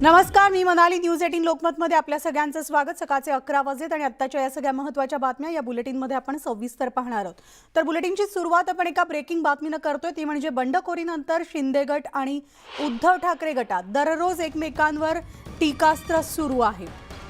नमस्कार, मी मनाली. न्यूज 18 लोकमतमध्ये आपल्या सगळ्यांचं स्वागत. सकाळचे 11 वाजलेत आणि आत्ताच्या या सगळ्या महत्त्वाच्या बातम्या या बुलेटिनमध्ये आपण सविस्तर पाहणार आहोत. तर बुलेटिनची सुरुवात आपण एका ब्रेकिंग बातमीनं करतोय, ती म्हणजे बंडखोरीनंतर शिंदे गट आणि उद्धव ठाकरे गटात दररोज एकमेकांवर टीकास्त्र सुरू आहे.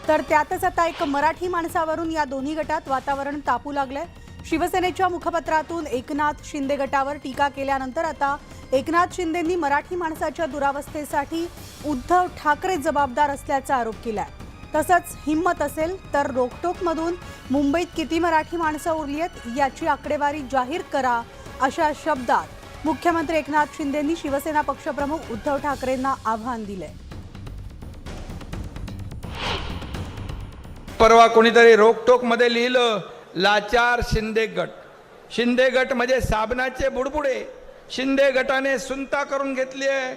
तर त्यातच आता एक मराठी माणसावरून या दोन्ही गटात वातावरण तापू लागलंय. शिवसेनेच्या मुखपत्रातून एकनाथ शिंदे गटावर टीका केल्यानंतर आता एकनाथ शिंदेंनी मराठी माणसाच्या दुरावस्थेसाठी उद्धव ठाकरे जबाबदार असल्याचा आरोप केलाय. तसंच हिम्मत असेल तर रोकटोकमधून मुंबईत किती मराठी माणसं उरली आहेत याची आकडेवारी जाहीर करा, अशा शब्दात मुख्यमंत्री एकनाथ शिंदेंनी शिवसेना पक्षप्रमुख उद्धव ठाकरेंना आव्हान दिलंय. परवा कोणीतरी रोकटोक मध्ये लिहिलं, लाचार शिंदे गट. शिंदे गट म्हणजे साबणाचे बुडबुडे. शिंदे गटाने सुनता करून घेतली आहे.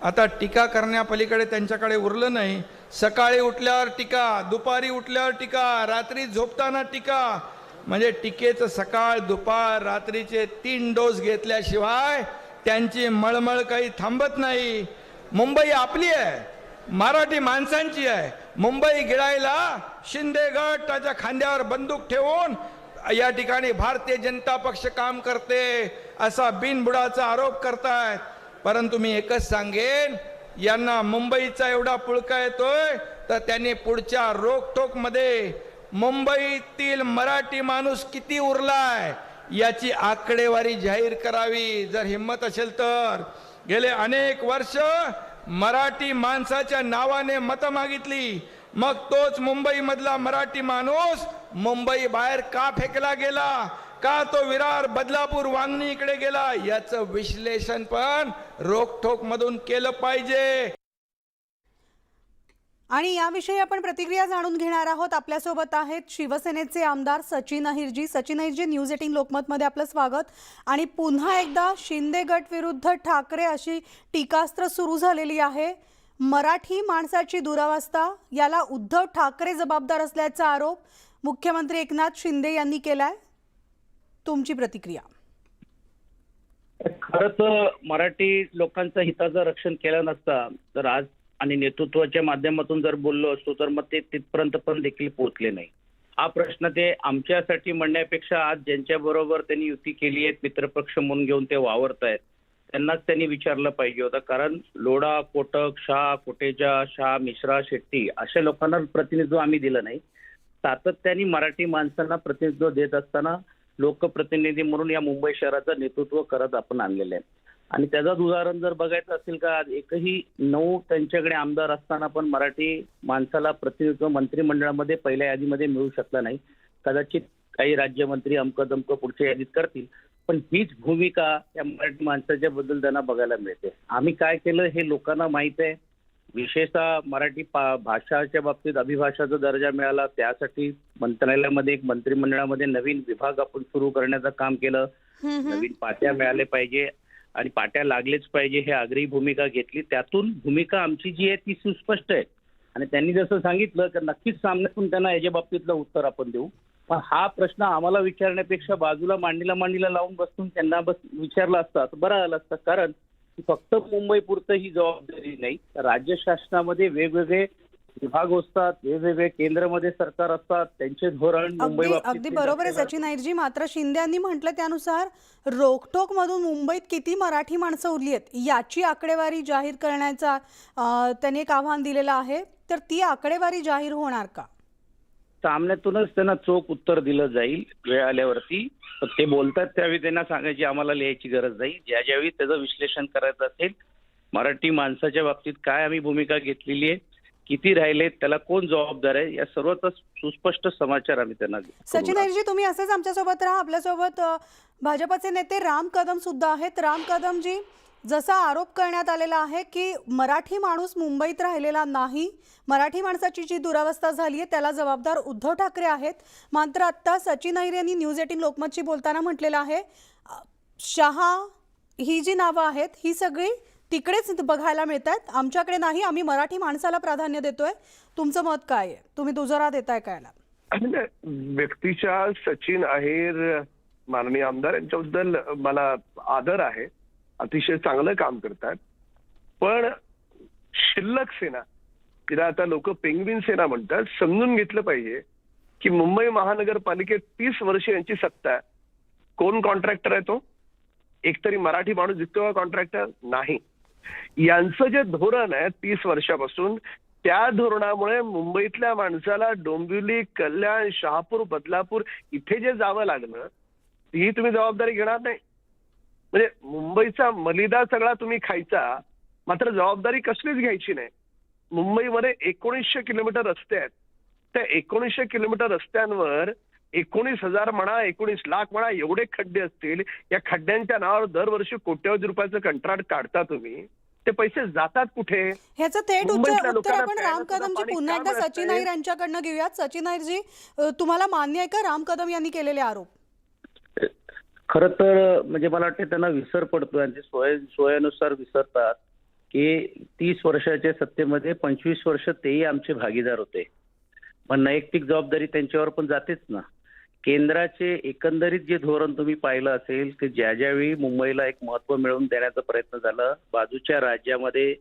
आता टीका करण्यापलीकडे त्यांच्याकडे उरलं नाही. सकाळी उठल्यावर टीका, दुपारी उठल्यावर टीका, रात्री झोपताना टीका. म्हणजे टीकेचं सकाळ दुपार रात्रीचे 3 डोस घेतल्याशिवाय त्यांची मळमळ काही थांबत नाही. मुंबई आपली आहे, मराठी माणसांची आहे. मुंबई गिळायला शिंदे गट त्याच्या खांद्यावर बंदूक ठेवून या ठिकाणी भारतीय जनता पक्ष काम करते असा बिनबुडाचा आरोप करतायत. परंतु मी एकच सांगेन, यांना मुंबईचा एवढा पुळका येतोय तर त्यांनी पुढच्या रोकटोक मध्ये मुंबईतील मराठी माणूस किती उरलाय याची आकडेवारी जाहीर करावी. जर हिम्मत असेल तर गेले अनेक वर्ष मराठी माणसाच्या नावाने मतं मागितली, मग तोच मुंबई मधला मराठी माणूस मुंबई बाहेर का फेकला गेला, का तो विरार, बदलापूर, वांगणी इकडे गेला, याचं विश्लेषण पण रोकठोक मधून केलं पाहिजे. आणि याविषयी आपण प्रतिक्रिया जाणून घेणार आहोत. आपल्यासोबत आहेत शिवसेनेचे आमदार सचिन अहिरजी. सचिन अहिरजी, न्यूज 18 लोकमतमध्ये आपलं स्वागत. आणि पुन्हा एकदा शिंदे गट विरुद्ध ठाकरे अशी टीकास्त्र सुरू झालेली आहे. मराठी माणसाची दुरावस्था याला उद्धव ठाकरे जबाबदार असल्याचा आरोप मुख्यमंत्री एकनाथ शिंदे यांनी केलाय. तुमची प्रतिक्रिया? खरंच मराठी लोकांचं हिताचं रक्षण केलं नसता तर आज आणि नेतृत्वाच्या माध्यमातून जर बोललो असतो तर मग ते तिथपर्यंत पण देखील पोहोचले नाही. हा प्रश्न ते आमच्यासाठी म्हणण्यापेक्षा आज ज्यांच्या बरोबर त्यांनी युती केली आहे, मित्रपक्ष म्हणून घेऊन ते वावरत आहेत, त्यांनाच त्यांनी विचारलं पाहिजे होतं. कारण लोढा, कोटक, शाह, कोटेचा, शाह, मिश्रा, शेट्टी अशा लोकांना प्रतिनिधित्व आम्ही दिलं नाही. सातत्याने मराठी माणसांना प्रतिनिधित्व देत असताना लोकप्रतिनिधी म्हणून या मुंबई शहराचं नेतृत्व करत आपण आणलेलं आहे. आणि त्याचं उदाहरण जर बघायचं असेल का, आज एकही 9 त्यांच्याकडे आमदार असताना पण मराठी माणसाला प्रतिनिधित्व मंत्रिमंडळामध्ये पहिल्या यादीमध्ये मिळू शकला नाही. कदाचित काही राज्यमंत्री अमकं दमकं पुढच्या यादीत करतील, पण हीच भूमिका या मराठी माणसाच्या बद्दल त्यांना बघायला मिळते. आम्ही काय केलं हे लोकांना माहित आहे. विशेषतः मराठी भाषाच्या बाबतीत अभिभाषाचा दर्जा मिळाला, त्यासाठी मंत्रालयामध्ये एक मंत्रिमंडळामध्ये नवीन विभाग आपण सुरू करण्याचं काम केलं. नवीन पाट्या मिळाले पाहिजे आणि पाट्या लागलेच पाहिजे हे आग्रही भूमिका घेतली. त्यातून भूमिका आमची जी आहे ती सुस्पष्ट आहे. आणि त्यांनी जसं सांगितलं की नक्कीच सामन्यातून त्यांना याच्या बाबतीतलं उत्तर आपण देऊ. पण हा प्रश्न आम्हाला विचारण्यापेक्षा बाजूला मांडीला लावून बसून त्यांना विचारला असता तर बरं आलं असतं. कारण फक्त मुंबई पुरतं ही जबाबदारी नाही, राज्य शासनामध्ये वेगवेगळे विभाग असतात, वेगवेगळे केंद्रामध्ये सरकार असतात, त्यांचे धोरण मुंबई अगदी बरोबर आहे सचिन अहिरजी. मात्र शिंदे यांनी म्हटलं त्यानुसार रोकटोक मधून मुंबईत किती मराठी माणसं उरली आहेत याची आकडेवारी जाहीर करण्याचा त्यांनी एक आव्हान दिलेलं आहे. तर ती आकडेवारी जाहीर होणार का? सामन्यातूनच त्यांना चोख उत्तर दिलं जाईल वेळ आल्यावरती. ते बोलतात त्यावेळी त्यांना सांगायची आम्हाला लिहायची गरज नाही. ज्यावेळी त्याचं विश्लेषण करायचं असेल, मराठी माणसाच्या बाबतीत काय आम्ही भूमिका घेतलेली आहे, किती राहिले, त्याला कोण जबाबदार आहे, या सर्वचा सुस्पष्ट समाचार आम्ही त्यांना देऊ. सचिन अहिरजी, तुम्ही असेच आमच्यासोबत राहा. आपल्यासोबत भाजपचे नेते राम कदम सुद्धा आहेत. राम कदमजी, जसा आरोप करण्यात आलेला आहे की मराठी माणूस मुंबईत राहिलेला नाही, मराठी माणसाची जी दुरावस्था झाली आहे त्याला जबाबदार उद्धव ठाकरे आहेत. मात्र आता सचिन अहिर यांनी न्यूज 18 लोकमतची बोलताना म्हटलेलं आहे शहा ही जी नावं आहेत ही सगळी तिकडेच बघायला मिळतात, आमच्याकडे नाही, आम्ही मराठी माणसाला प्राधान्य देतोय. तुमचं मत काय आहे? तुम्ही दुजोरा देताय काय? व्यक्तीच्या सचिन अहिर माननीय आमदार यांच्याबद्दल मला आदर आहे, अतिशय चांगलं काम करतात. पण शिल्लक सेना, तिला आता लोक पेंग्विन सेना म्हणतात, समजून घेतलं पाहिजे की मुंबई महानगरपालिकेत 30 वर्ष यांची सत्ता आहे. कोण कॉन्ट्रॅक्टर आहे तो? एकतरी मराठी माणूस दिसतो का कॉन्ट्रॅक्टर? नाही. यांचं जे धोरण आहे 30 वर्षापासून, त्या धोरणामुळे मुंबईतल्या माणसाला डोंबिवली, कल्याण, शहापूर, बदलापूर इथे जे जावं लागलं, ही तुम्ही जबाबदारी घेणार नाही. म्हणजे मुंबईचा मलिदा सगळा तुम्ही खायचा, मात्र जबाबदारी कसलीच घ्यायची नाही. मुंबईमध्ये 1900 किलोमीटर रस्ते आहेत. त्या 1900 किलोमीटर रस्त्यांवर 19,000 म्हणा, 19 लाख म्हणा एवढे खड्डे असतील. या खड्ड्यांच्या नावावर दरवर्षी कोट्यवधी रुपयाचं कंत्राट काढता तुम्ही. ते पैसे जातात कुठे? ह्याचं थेट मुंबईतल्या उत्तर लोकांना आपण राम प्यायला सुद्धा कदमजी पाणी पुन्हा का एकदा मिळत सचिन नाही? अहिर यांच्याकडनं घेऊयात. सचिन अहिरजी, तुम्हाला मान्य आहे का राम कदम यांनी केलेले आरोप? खरं तर म्हणजे मला वाटतं त्यांना विसर पडतो आणि ते सोयीनुसार विसरतात की 30 वर्षाच्या सत्तेमध्ये 25 वर्ष तेही आमचे भागीदार होते. पण नैतिक जबाबदारी त्यांच्यावर पण जातेच ना. केंद्राचे एकंदरीत जे धोरण तुम्ही पाहिलं असेल की ज्यावेळी मुंबईला एक महत्व मिळवून देण्याचा प्रयत्न झाला, बाजूच्या राज्यामध्ये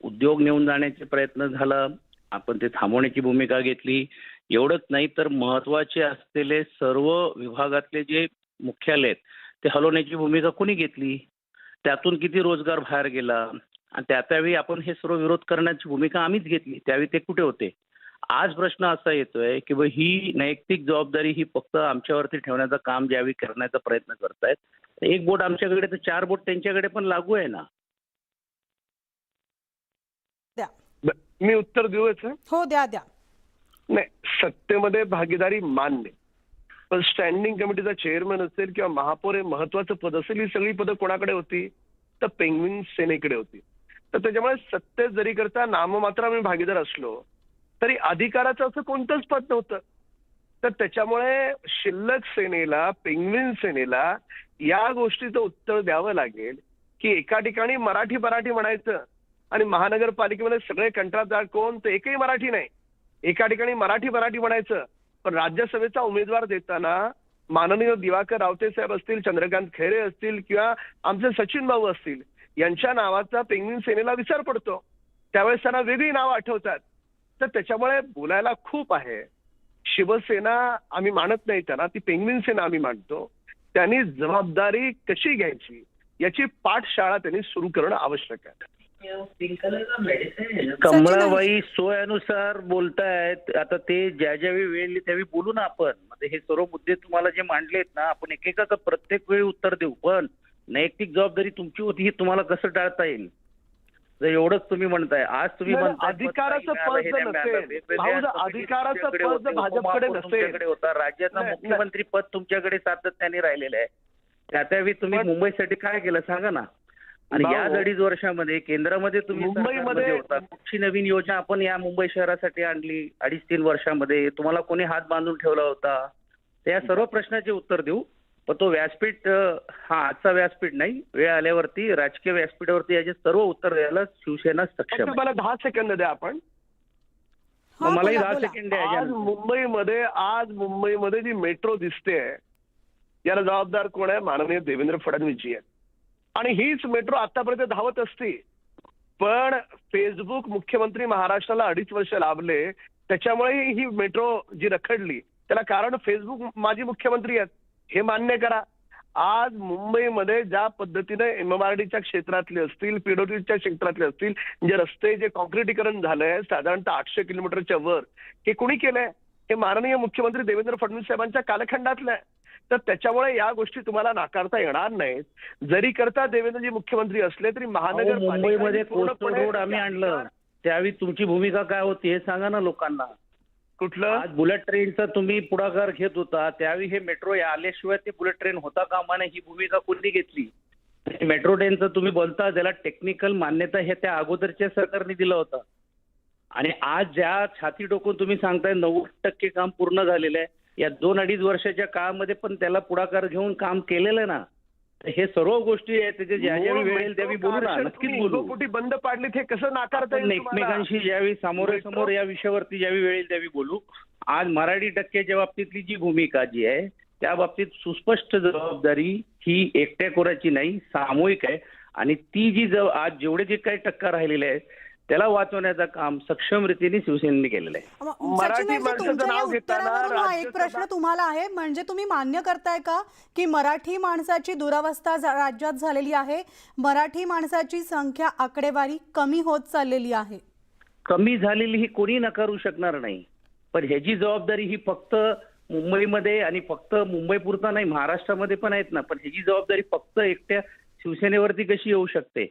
उद्योग नेऊन जाण्याचे प्रयत्न झाला, आपण ते थांबवण्याची भूमिका घेतली. एवढंच नाही तर महत्वाचे असलेले सर्व विभागातले जे मुख्यालय आहेत ते हलवण्याची भूमिका कोणी घेतली? त्यातून किती रोजगार बाहेर गेला? आणि त्यावेळी आपण हे सर्व विरोध करण्याची भूमिका आम्हीच घेतली. त्यावेळी ते कुठे होते? आज प्रश्न असा येतोय की ही नैतिक जबाबदारी ही फक्त आमच्यावरती ठेवण्याचं काम ज्यावेळी करण्याचा प्रयत्न करतायत, एक बोट आमच्याकडे तर 4 बोट त्यांच्याकडे पण लागू आहे ना. द्या. मी उत्तर देऊच? हो, द्या द्या. नाही, सत्तेमध्ये भागीदारी मान्य, पण स्टँडिंग कमिटीचा चेअरमन असेल किंवा महापौर हे महत्वाचं पद असेल, ही सगळी पदं कोणाकडे होती? तर पेंग्विन सेनेकडे होती. तर त्याच्यामुळे सत्तेत जरी करता नाममात्र आम्ही भागीदार असलो तरी अधिकाराचं असं कोणतंच पद नव्हतं. तर त्याच्यामुळे शिल्लक सेनेला, पेंग्विन सेनेला या गोष्टीचं उत्तर द्यावं लागेल की एका ठिकाणी मराठी म्हणायचं आणि महानगरपालिकेमध्ये सगळे कंत्राटदार कोण? तर एकही मराठी नाही. एका ठिकाणी मराठी म्हणायचं, पण राज्यसभेचा उमेदवार देताना माननीय दिवाकर रावते साहेब असतील, चंद्रकांत खैरे असतील किंवा आमचे सचिन भाऊ असतील, यांच्या नावाचा पेंग्विन सेनेला विसर पडतो. त्यावेळेस त्यांना वेगळी नावं आठवतात. तर त्याच्यामुळे बोलायला खूप आहे. शिवसेना आम्ही मानत नाही त्यांना, ती पेंग्विन सेना आम्ही मानतो. त्यांनी जबाबदारी कशी घ्यायची याची पाठशाळा त्यांनी सुरू करणं आवश्यक आहे. कमळाबाई सोयानुसार बोलतायत. आता ते ज्यावेळी वेळ येईल त्यावेळी बोलू ना आपण. हे सर्व मुद्दे तुम्हाला जे मांडलेत ना, आपण एकेकाचं प्रत्येक वेळी उत्तर देऊ. पण नैतिक जबाबदारी तुमची होती ही तुम्हाला कसं टाळता येईल? जर एवढंच तुम्ही म्हणताय, आज तुम्ही म्हणताय अधिकाराचं पद नसेल, अधिकाराचं पद भाजपकडे नसेल, होता राज्याचं मुख्यमंत्री पद तुमच्याकडे सातत्याने राहिलेलं आहे. त्यावेळी तुम्ही मुंबईसाठी काय केलं सांगा ना. आणि या 2.5 वर्षामध्ये केंद्रामध्ये तुम्ही मुंबईमध्ये होता, कुठची नवीन योजना आपण या मुंबई शहरासाठी आणली 2.5-3 वर्षामध्ये? तुम्हाला कोणी हात बांधून ठेवला होता? त्या सर्व प्रश्नाचे उत्तर देऊ. पण तो व्यासपीठ हा आजचा व्यासपीठ नाही. वेळ आल्यावरती राजकीय व्यासपीठावरती याचे सर्व उत्तर द्यायला शिवसेना सक्षम आहे. मला 10 सेकंद द्या आपण. हा, मलाही बोला, 10 बोला. सेकंड आज मुंबईमध्ये जी मेट्रो दिसते याला जबाबदार कोण आहे? माननीय देवेंद्र फडणवीसजी आहेत. आणि हीच मेट्रो आतापर्यंत धावत असती, पण फेसबुक मुख्यमंत्री महाराष्ट्राला 2.5 वर्ष लाभले, त्याच्यामुळे ही मेट्रो जी रखडली त्याला कारण फेसबुक माजी मुख्यमंत्री आहेत, हे मान्य करा. आज मुंबईमध्ये ज्या पद्धतीने MMRDच्या क्षेत्रातले असतील, पीडब्ल्यूडीच्या क्षेत्रातले असतील, जे रस्ते जे कॉन्क्रिटीकरण झालंय साधारणतः 800 किलोमीटरच्या वर, हे कुणी केलंय? हे माननीय मुख्यमंत्री देवेंद्र फडणवीस साहेबांच्या कालखंडातलं आहे. तर त्याच्यामुळे या गोष्टी तुम्हाला नाकारता येणार नाहीत. जरी करता देवेंद्रजी मुख्यमंत्री असले तरी मुंबईमध्ये कोस्टल रोड आम्ही आणलं, त्यावेळी तुमची भूमिका काय होती हे सांगा ना लोकांना. कुठलं? आज बुलेट ट्रेनचा तुम्ही पुढाकार घेत होता, त्यावेळी हे मेट्रो आल्याशिवाय ते बुलेट ट्रेन होता कामा नये, ही भूमिका कोणी घेतली? मेट्रो ट्रेनचं तुम्ही बोलता त्याला टेक्निकल मान्यता हे त्या अगोदरच्या सरकारने दिलं होतं. आणि आज ज्या छाती टोकून तुम्ही सांगताय 90% काम पूर्ण झालेलं आहे, या 2-2.5 वर्षाच्या काळामध्ये पण त्याला पुढाकार घेऊन काम केलेलं ना. हे सर्व गोष्टी आहेत त्याचे ज्यावेळी वेळ येईल त्यावेळी बोलू ना, नक्कीच बोलू. कुठे बंद पाडली हे कसं नाकारता येईल? एकमेकांशी ज्यावेळी समोरासमोर या विषयावरती ज्यावेळी वेळ येईल त्यावेळी बोलू. आज मराठी टक्क्याच्या बाबतीतली जी भूमिका जी आहे त्या बाबतीत सुस्पष्ट जबाबदारी ही एकट्या कोराची नाही, सामूहिक आहे. आणि ती जी आज जेवढे जे काही टक्का राहिलेले आहेत त्याला वाचवण्याचं काम सक्षम रीतीने शिवसेनेने केलेलं आहे. मराठी सचिन म्हणजे माणसाचं तुमच्या या नाव घेताना उत्तरावरून हा एक राज्यसभा- प्रश्न तुम्हाला आहे, म्हणजे तुम्ही मान्य करताय का की मराठी माणसाची दुरावस्था राज्यात झालेली आहे, मराठी माणसाची संख्या आकडेवारी कमी होत चाललेली आहे? कमी झालेली ही कोणी नकारू शकणार नाही, पण ह्याची जबाबदारी ही फक्त मुंबईमध्ये आणि फक्त मुंबई पुरता नाही, महाराष्ट्रामध्ये पण आहेत ना, पण ह्याची जबाबदारी फक्त एकट्या शिवसेनेवरती कशी येऊ शकते?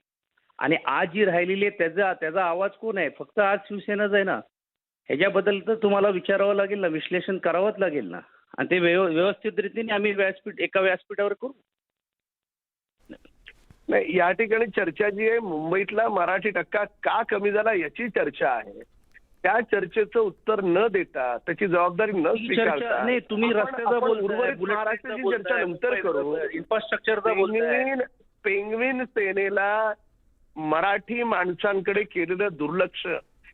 आणि आज जी राहिलेली आहे त्याचा आवाज कोण आहे? फक्त आज शिवसेनाच आहे ना. ह्याच्याबद्दल तर तुम्हाला विचारावं लागेल ना, विश्लेषण करावंच लागेल ना, आणि ते व्यवस्थित रीतीने आम्ही एका व्यासपीठावर करू. नाही, या ठिकाणी चर्चा जी आहे मुंबईतला मराठी टक्का का कमी झाला याची चर्चा आहे. त्या चर्चेचं उत्तर न देता, त्याची जबाबदारी न ही चर्चा स्वीकारता नाही, तुम्ही रस्त्याचा बोलताय, उर्वरित बुलेट महाराष्ट्राची ट्रेनचा चर्चा नंतर करू. बोलताय, इन्फ्रास्ट्रक्चरचा बोलताय. पेंग्विन सेनेला मराठी माणसांकडे केलेलं दुर्लक्ष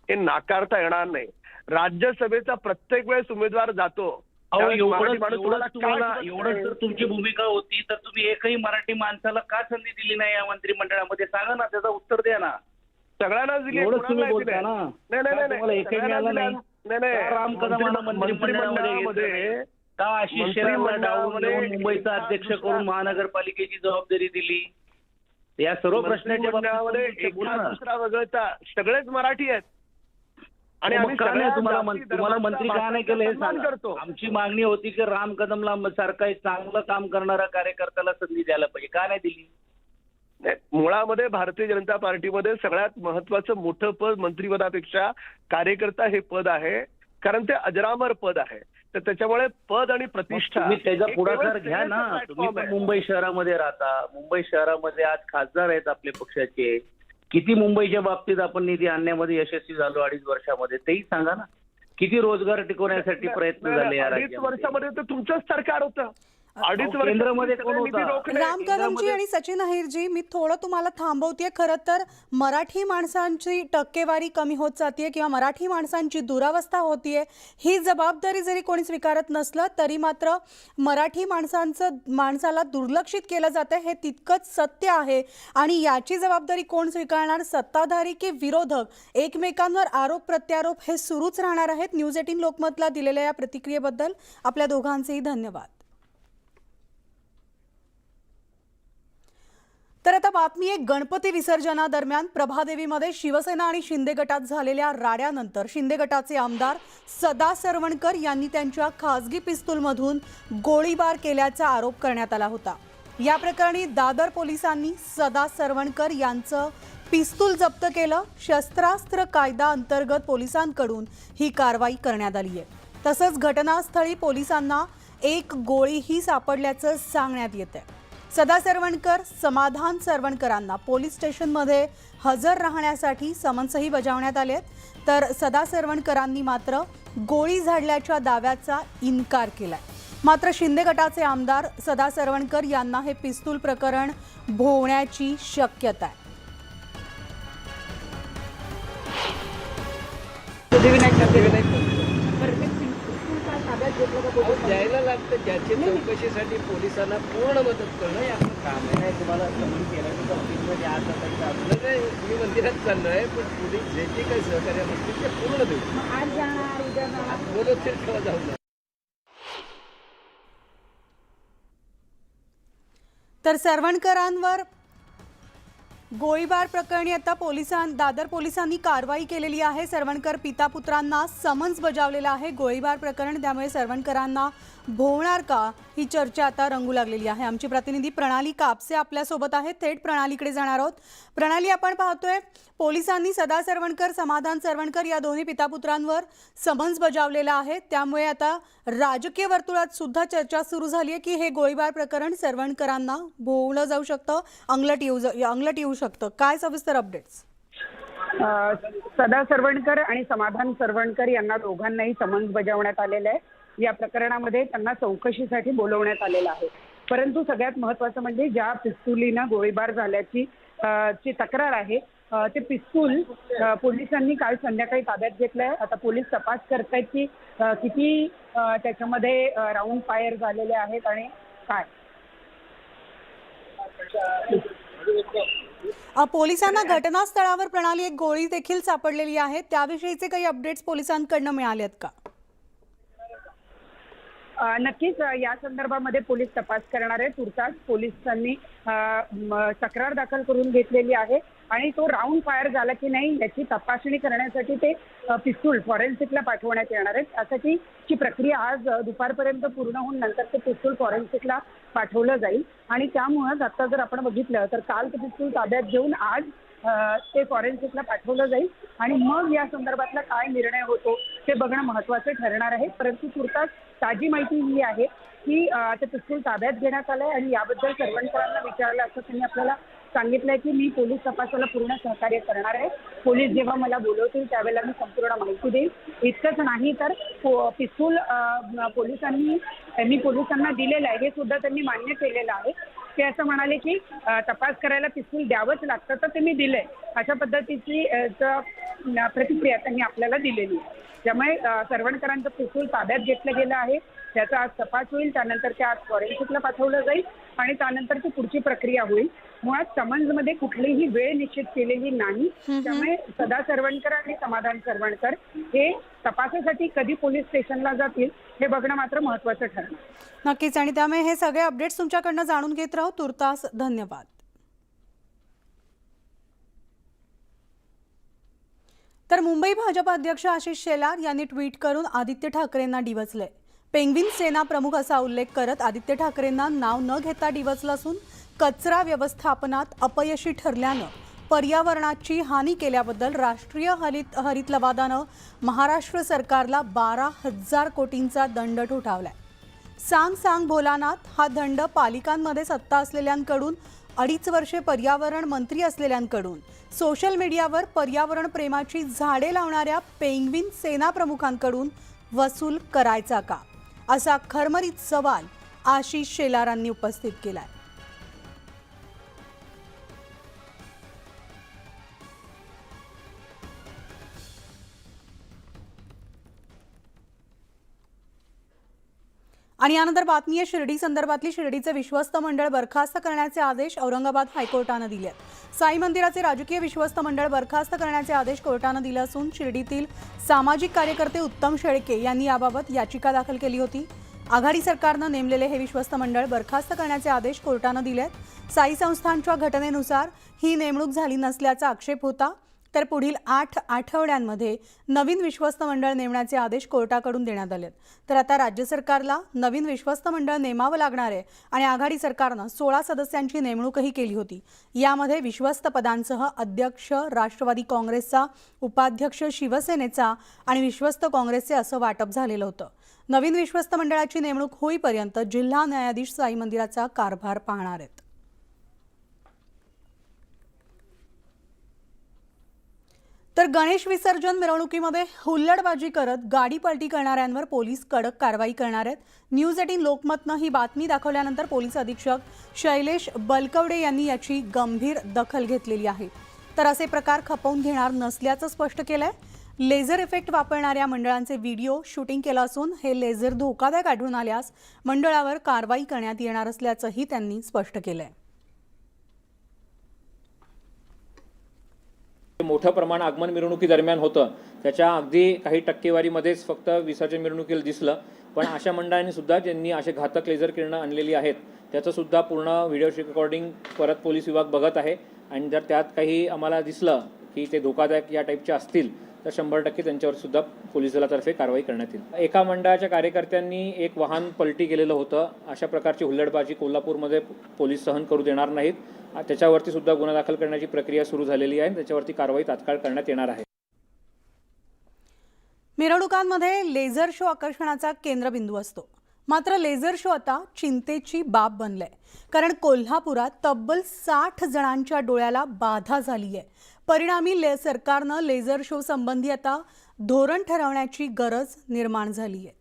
हे नाकारता येणार नाही. राज्यसभेचा प्रत्येक वेळेस उमेदवार जातो, अहो, त्यावेळेस मराठी एवढंच माणूस एवढंच तुम्हाला का एवढंच जर तुमची भूमिका होती तर तुम्ही एकही मराठी माणसाला का संधी दिली नाही या मंत्रिमंडळामध्ये? सांगा ना, त्याचं उत्तर द्या ना. सगळ्यांनाच दिली, एवढंच कोणाला तुम्ही नाही बोलताय दिली? ना. नाही नाही का नाही तुम्हाला एकही मिळालं नाही? का राम कदमाला मंत्रिमंडळामध्ये घेतलं? का आशिष शेलारला डावून येऊन मुंबईचा अध्यक्ष करून महानगरपालिकेची जबाबदारी दिली? या सर्व प्रश्नाच्या मंत्रिमंडळामध्ये बाबतीत बोला एका ना. दुसरा वगळता सगळेच मराठी आहेत. आणि मग आम्ही का नाही सगळ्या तुम्हाला जाती, तुम्हाला धर्माचा, मंत्री का नाही केलं हे सन्मान सांगा. करतो. आमची मागणी होती की राम कदमला सारखा एक चांगलं काम करणारा कार्यकर्त्याला संधी द्यायला पाहिजे, का नाही दिली? नाही, मुळामध्ये भारतीय जनता पार्टीमध्ये सगळ्यात महत्वाचं मोठं पद मंत्रिपदापेक्षा कार्यकर्ता हे पद आहे, कारण ते अजरामर पद आहे. तर त्याच्यामुळे पद आणि प्रतिष्ठा तुम्ही त्याचा हे पुढाकार केवळ घ्या ना. सेनेचं तुम्ही platform पण आहे. मुंबई शहरामध्ये राहता. मुंबई शहरामध्ये आज खासदार आहेत आपल्या पक्षाचे. किती मुंबईच्या बाबतीत आपण निधी आणण्यामध्ये यशस्वी झालो 2.5 वर्षामध्ये, तेही सांगा ना. किती रोजगार टिकवण्यासाठी प्रयत्न झाले या 2.5 राज्यामध्ये? वर्षामध्ये तर तुमचंच सरकार होतं. 2.5 अहो, केंद्रामध्ये वर्षात कोण सगळे होता? निधी रोखले. राम कदमजी केंद्रामध्ये- आणि सचिन अहिरजी, मी थोडं तुम्हाला थांबवतेय. खरं तर मराठी माणसांची टक्केवारी कमी होत जाते किंवा मराठी माणसांची दुरावस्था होतीये, ही जबाबदारी जरी कोणी स्वीकारत नसलं तरी मात्र मराठी माणसाला दुर्लक्षित केलं जातं हे तितकंच सत्य आहे. आणि याची जबाबदारी कोण स्वीकारणार? सत्ताधारी की विरोधक? एकमेकांवर आरोप प्रत्यारोप हे सुरूच राहणार आहेत. न्यूज 18 लोकमतला दिलेल्या या प्रतिक्रियेबद्दल आपल्या दोघांचेही धन्यवाद. तर आता बातमी एक गणपती विसर्जनादरम्यान प्रभादेवीमध्ये शिवसेना आणि शिंदे गटात झालेल्या राड्यानंतर शिंदे गटाचे आमदार सदा सरवणकर यांनी त्यांच्या खासगी पिस्तूलमधून गोळीबार केल्याचा आरोप करण्यात आला होता. या प्रकरणी दादर पोलिसांनी सदा सरवणकर यांचं पिस्तूल जप्त केलं. शस्त्रास्त्र कायदा अंतर्गत पोलिसांकडून ही कारवाई करण्यात आली आहे. तसंच घटनास्थळी पोलिसांना एक गोळीही सापडल्याचं सांगण्यात येत आहे. सदा सरवणकर, समाधान सरवणकरांना पोलीस स्टेशनमध्ये हजर राहण्यासाठी समन्सही बजावण्यात आले, तर सदा सरवणकरांनी मात्र गोळी झाडल्याच्या दाव्याचा इन्कार केलाय. मात्र शिंदे गटाचे आमदार सदा सरवणकर यांना हे पिस्तूल प्रकरण भोवण्याची शक्यता आहे. द्यायला लागतं. ज्याची चौकशीसाठी पोलिसांना पूर्ण मदत करणं हे आपलं काम आहे. तुम्हाला आपलं काय, मी मंदिरात चाललोय, पण पोलीस जे जे काही सहकार्य असतील ते पूर्ण देऊ. बोलत ठेवा जाऊ नये. तर सरवणकरांवर गोळीबार प्रकरणी आता दादर पोलिसांनी कारवाई केलेली आहे. सरवणकर पिता पुत्रांना समन्स बजावलेला आहे गोळीबार प्रकरण. त्यामुळे सरवणकरांना भोवणार का, ही चर्चा आता रंगू लागलेली आहे. आमची प्रतिनिधी प्रणाली कापसे आपल्यासोबत आहे. थेट प्रणालीकडे जाणार आहोत. प्रणाली, आपण पाहतोय पोलिसांनी सदा सरवणकर, समाधान सरवणकर या दोन्ही पितापुत्रांवर समन्स बजावलेला आहे. त्यामुळे आता राजकीय वर्तुळात सुद्धा चर्चा सुरू झाली आहे की हे गोळीबार प्रकरण सरवणकरांना भोवलं जाऊ शकतं, अंगलट येऊ शकतं. काय सविस्तर अपडेट्स? सदा सरवणकर आणि समाधान सरवणकर यांना दोघांनाही समन्स बजावण्यात आलेलं आहे. या प्रकरणामध्ये त्यांना चौकशीसाठी बोलवण्यात आलेलं आहे. परंतु सगळ्यात महत्त्वाचं म्हणजे ज्या पिस्तुलीनं गोळीबार झाल्याची तक्रार आहे, ते पिस्तूल पोलिसांनी काल संध्याकाळी ताब्यात घेतलंय. आता पोलीस तपास करतायत की किती त्याच्यामध्ये राऊंड फायर झालेले आहेत आणि काय. पोलिसांना घटनास्थळावर प्रणाली एक गोळी देखील सापडलेली आहे, त्याविषयीचे काही अपडेट्स पोलिसांकडनं मिळाले आहेत का? नक्कीच या संदर्भामध्ये पोलीस तपास करणार आहे. तुर्तास पोलिसांनी तक्रार दाखल करून घेतलेली आहे आणि तो राऊंड फायर झाला की नाही याची तपासणी करण्यासाठी ते पिस्तूल फॉरेन्सिकला पाठवण्यात येणार आहे. त्यासाठी ची प्रक्रिया आज दुपारपर्यंत पूर्ण होऊन नंतर ते पिस्तूल फॉरेन्सिकला पाठवलं जाईल आणि त्यामुळेच आता जर आपण बघितलं तर काल ते पिस्तूल ताब्यात घेऊन आज ते फॉरेन्सिकला पाठवलं जाईल आणि मग या संदर्भातला काय निर्णय होतो ते बघणं महत्त्वाचं ठरणार आहे. परंतु तुर्तास ताजी माहिती ही आहे की ते पिस्तूल ताब्यात घेण्यात आलंय आणि याबद्दल सर्वांना विचारलं असं त्यांनी आपल्याला सांगितलंय की मी पोलीस तपासाला पूर्ण सहकार्य करणार आहे. पोलीस जेव्हा मला बोलवतील त्यावेळेला मी संपूर्ण माहिती देईल. इतकंच नाही तर पिस्तूल पोलिसांना दिलेलं आहे हे सुद्धा त्यांनी मान्य केलेलं आहे. ते असं म्हणाले की तपास करायला पिस्तूल द्यावंच लागतं तर ते मी दिलंय अशा पद्धतीची प्रतिक्रिया त्यांनी आपल्याला दिलेली आहे. त्यामुळे सरवणकरांचं पिस्तूल ताब्यात घेतलं गेलं आहे. त्याचा आज तपास होईल, त्यानंतर ते आज फॉरेन्सिकला पाठवलं जाईल आणि त्यानंतर ती पुढची प्रक्रिया होईल. मुळात समन्समध्ये कुठलीही वेळ निश्चित केलेली नाही. त्यामुळे सदा सरवणकर आणि समाधान सरवणकर हे तपासासाठी कधी पोलीस स्टेशनला जातील हे बघणं मात्र महत्त्वाचं ठरणार. नक्कीच, आणि त्यामुळे हे सगळे अपडेट्स तुमच्याकडनं जाणून घेत राहू. तुर्तास धन्यवाद. तर मुंबई भाजप अध्यक्ष आशिष शेलार यांनी ट्विट करून आदित्य ठाकरेंना डिवचलंय. पेंग्विन सेना प्रमुख असा उल्लेख करत आदित्य ठाकरेंना नाव न घेता डिवचलं असून कचरा व्यवस्थापनात अपयशी ठरल्यानं पर्यावरणाची हानी केल्याबद्दल राष्ट्रीय हरित लवादानं महाराष्ट्र सरकारला 12,000 कोटींचा दंड ठोठावलाय. सांग भोलानाथ हा दंड पालिकांमध्ये सत्ता असलेल्यांकडून, 2.5 वर्षे पर्यावरण मंत्री असलेल्यांकडून, सोशल मीडियावर पर्यावरण प्रेमाची झाडे लावणाऱ्या पेंग्विन सेना प्रमुखांकडून वसूल करायचा का, असा खरमरीत सवाल आशिष शेलारांनी उपस्थित केलाय. आणि यानंतर बातमी आहे शिर्डी संदर्भातली. शिर्डीचे विश्वस्त मंडळ बरखास्त करण्याचे आदेश औरंगाबाद हायकोर्टानं दिले आहेत. साई मंदिराचे राजकीय विश्वस्त मंडळ बरखास्त करण्याचे आदेश कोर्टानं दिले असून शिर्डीतील सामाजिक कार्यकर्ते उत्तम शेळके यांनी याबाबत याचिका दाखल केली होती. आघाडी सरकारनं नेमलेले हे विश्वस्त मंडळ बरखास्त करण्याचे आदेश कोर्टानं दिले आहेत. साई संस्थानच्या घटनेनुसार ही नेमणूक झाली नसल्याचा आक्षेप होता. तर पुढील 8 आठवड्यांमध्ये नवीन विश्वस्त मंडळ नेमण्याचे आदेश कोर्टाकडून देण्यात आले. तर आता राज्य सरकारला नवीन विश्वस्त मंडळ नेमावं लागणार आहे आणि आघाडी सरकारनं 16 सदस्यांची नेमणूकही केली होती. यामध्ये विश्वस्त पदांसह अध्यक्ष राष्ट्रवादी काँग्रेसचा, उपाध्यक्ष शिवसेनेचा आणि विश्वस्त काँग्रेसचे असं वाटप झालेलं होतं. नवीन विश्वस्त मंडळाची नेमणूक होईपर्यंत जिल्हा न्यायाधीश साई मंदिराचा कारभार पाहणार आहेत. तर गणेश विसर्जन मिरवणुकीमध्ये हुल्लडबाजी करत गाडी पलटी करणाऱ्यांवर पोलीस कडक कारवाई करणार आहेत. न्यूज 18 लोकमतनं ही बातमी दाखवल्यानंतर पोलीस अधीक्षक शैलेश बलकवडे यांनी याची गंभीर दखल घेतलेली आहे. तर असे प्रकार खपवून घेणार नसल्याचं स्पष्ट केलंय. लेझर इफेक्ट वापरणाऱ्या मंडळांचे व्हिडिओ शूटिंग केलं असून हे लेझर धोकादायक आढळून आल्यास मंडळावर कारवाई करण्यात येणार असल्याचंही त्यांनी स्पष्ट केलंय. मोठं प्रमाण आगमन मिरवणुकी दरम्यान होतं, त्याच्या अगदी काही टक्केवारीमध्येच फक्त विसर्जन मिरवणुकीला दिसलं. पण अशा मंडळांनी सुद्धा ज्यांनी असे घातक लेझर किरणं आणलेली आहेत त्याचं सुद्धा पूर्ण व्हिडिओ रेकॉर्डिंग परत पोलीस विभाग बघत आहे आणि जर त्यात काही आम्हाला दिसलं की ते धोकादायक या टाईपचे असतील तर 100% त्यांच्यावर सुद्धा पोलीस दलातर्फे कारवाई करण्यात येईल. एका मंडळाच्या कार्यकर्त्यांनी एक वाहन पलटी केलेलं होतं. अशा प्रकारची हुल्लडबाजी कोल्हापूरमध्ये पोलीस सहन करू देणार नाहीत. त्याच्यावरती सुद्धा गुन्हा दाखल करण्याची प्रक्रिया सुरू झालेली आहे. त्याच्यावरती कारवाई तात्काळ करण्यात येणार आहे. मिरवणुकांमध्ये लेझर शो आकर्षणाचा केंद्रबिंदू असतो. मात्र लेझर शो आता चिंतेची बाब बनलाय. कारण कोल्हापुरात तब्बल 60 जणांच्या डोळ्याला बाधा झाली आहे. परिणामी सरकारनं लेझर शो संबंधी आता धोरण ठरवण्याची गरज निर्माण झाली आहे.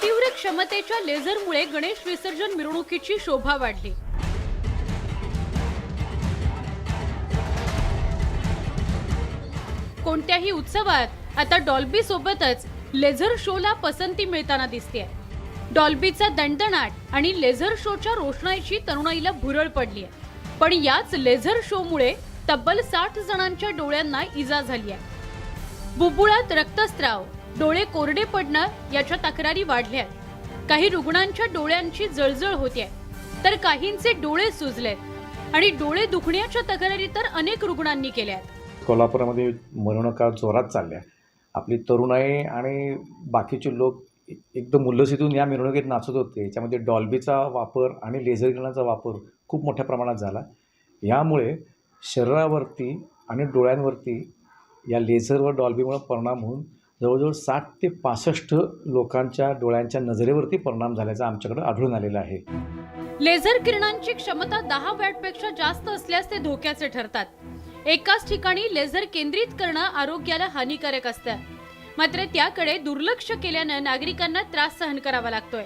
तीव्र क्षमतेच्या लेझरमुळे गणेश विसर्जन मिरवणुकीची शोभा वाढली. कोणत्याही उत्सवात आता डॉल्बी सोबतच लेझर शोला पसंती मिळताना दिसते. डॉल्बीचा दणदणाट आणि लेझर शोच्या रोषणाईची तरुणाईला भुरळ पडली आहे. पण याच लेझर शोमुळे तब्बल 60 जणांच्या डोळ्यांना इजा झाली आहे. बुबुळात रक्तस्राव, डोळे कोरडे पडणं याच्या तक्रारी वाढल्या आहेत. काही रुग्णांच्या डोळ्यांची जळजळ होते, तर काहींचे डोळे सुजलेत आणि डोळे दुखण्याच्या तक्रारी तर अनेक रुग्णांनी केल्या आहेत. कोल्हापुरामध्ये मिरवणुका जोरात चालल्या. आपली तरुणाई आणि बाकीचे लोक एकदम उल्हसितून या मिरवणुकीत नाचत होते. याच्यामध्ये डॉल्बीचा वापर आणि लेझर किरणाचा वापर खूप मोठ्या प्रमाणात झाला. यामुळे शरीरावरती आणि डोळ्यांवरती या लेझर व डॉल्बीमुळे परिणाम होऊन जवळजवळ 60 ते 65 लोकांच्या डोळ्यांच्या नजरेवरती परिणाम झाल्याचं आमच्याकडे आढळून आलेलं आहे. लेझर किरणांची क्षमता 10 वॅटपेक्षा जास्त असल्यास ते धोक्याचे ठरतात. एकाच ठिकाणी लेझर केंद्रित करणं आरोग्याला हानिकारक असतं, मात्र त्याकडे दुर्लक्ष केल्यानं नागरिकांना त्रास सहन करावा लागतोय.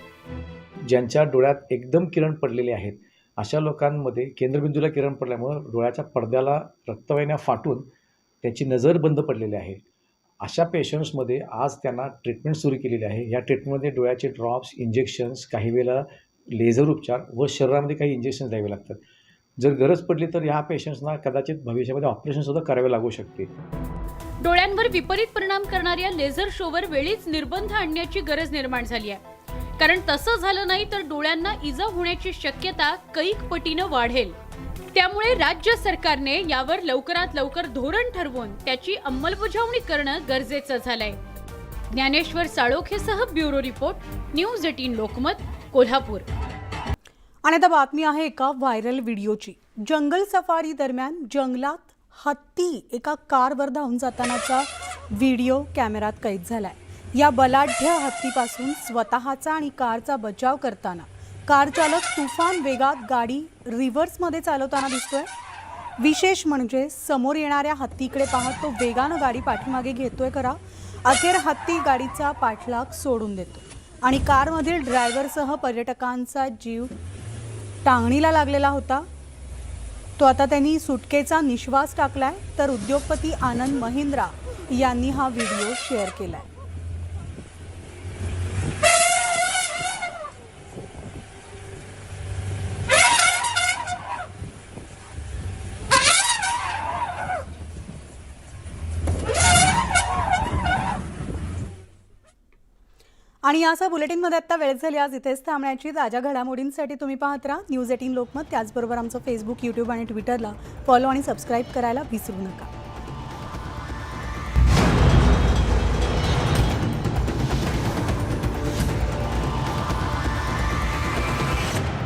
ज्यांच्या डोळ्यात एकदम किरण पडलेले आहेत अशा लोकांमध्ये केंद्रबिंदूला किरण पडल्यामुळे डोळ्याच्या पडद्याला रक्तवाहिन्या फाटून त्याची नजर बंद पडलेली आहे. अशा पेशंट्समध्ये आज त्यांना ट्रीटमेंट सुरू केलेली आहे. या ट्रीटमेंटमध्ये डोळ्याचे ड्रॉप्स, इंजेक्शन्स, काही वेळेला लेझर उपचार व शरीरामध्ये काही इंजेक्शन्स द्यावे लागतात. जर गरज पडली तर ह्या पेशंट्सना कदाचित भविष्यामध्ये ऑपरेशनसुद्धा करावे लागू शकते. डोळ्यांवर विपरीत परिणाम करणाऱ्या लेझर शोवर वेळीच निर्बंध आणण्याची गरज निर्माण झाली आहे. कारण तसं झालं नाही तर डोळ्यांना इजा होण्याची शक्यता कैक पटीनं वाढेल. त्यामुळे राज्य सरकारने यावर लवकरात लवकर धोरण ठरवून त्याची अंमलबजावणी करणं गरजेचं झालंय. ज्ञानेश्वर साळोखेसह bureau report, news 18 Lokmat, Kolhapur. आणि आता बातमी आहे एका व्हायरल व्हिडिओची. जंगल सफारी दरम्यान जंगलात हत्ती एका कारवर धावून जातानाचा व्हिडिओ कॅमेऱ्यात कैद झालाय. या बलाढ्य हत्तीपासून स्वतःचा आणि कारचा बचाव करताना कार चालक तुफान वेगात गाडी रिव्हर्समध्ये चालवताना दिसतोय. विशेष म्हणजे समोर येणाऱ्या हत्तीकडे पाहत तो वेगानं गाडी पाठीमागे घेतोय खरा. अखेर हत्ती गाडीचा पाठलाग सोडून देतो आणि कारमधील ड्रायव्हरसह पर्यटकांचा जीव टांगणीला लागलेला होता. तो आता त्यांनी सुटकेचा निश्वास टाकलाय. तर उद्योगपती आनंद महिंद्रा यांनी हा व्हिडिओ शेअर केलाय. आणि याचा बुलेटिनमध्ये आत्ता वेळ झाली. आज इथेच थांबण्याची. ताज्या घडामोडींसाठी तुम्ही पाहत राहा न्यूज 18 लोकमत. त्याचबरोबर आमचं फेसबुक, यूट्यूब आणि ट्विटरला फॉलो आणि सबस्क्राईब करायला विसरू नका.